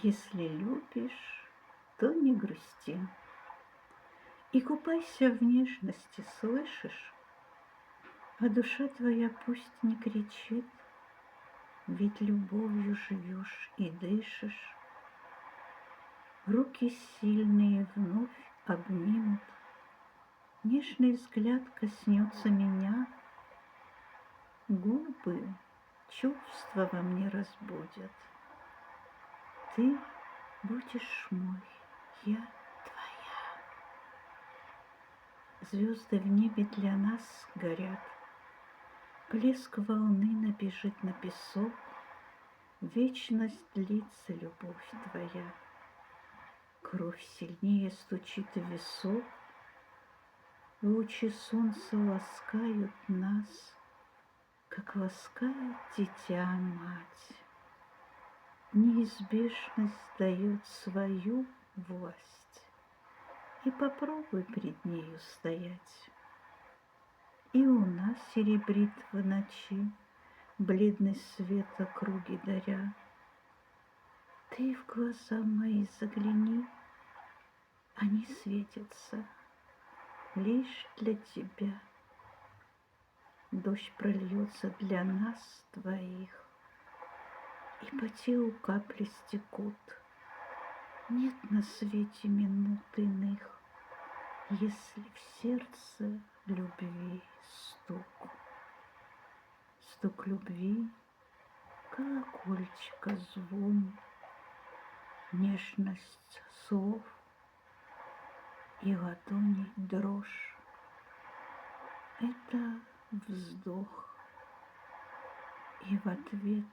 Если любишь, то не грусти и купайся в нежности, слышишь? А душа твоя пусть не кричит, ведь любовью живешь и дышишь. Руки сильные вновь обнимут, нежный взгляд коснется меня, губы чувства во мне разбудят. Ты будешь мой, я твоя. Звезды в небе для нас горят, плеск волны набежит на песок, вечность длится любовь твоя. Кровь сильнее стучит в висок, лучи солнца ласкают нас, как ласкает дитя мать. Неизбежность дает свою власть, и попробуй пред нею стоять. И луна серебрит в ночи, бледный свет округи даря. Ты в глаза мои загляни, они светятся лишь для тебя. Дождь прольется для нас двоих, и по телу капли стекут. Нет на свете минут иных, если в сердце любви стук. Стук любви, колокольчика звон, нежность слов и ладоней дрожь. Это вздох, и в ответ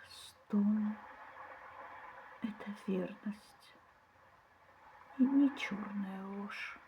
стон. Это верность и не черная ложь.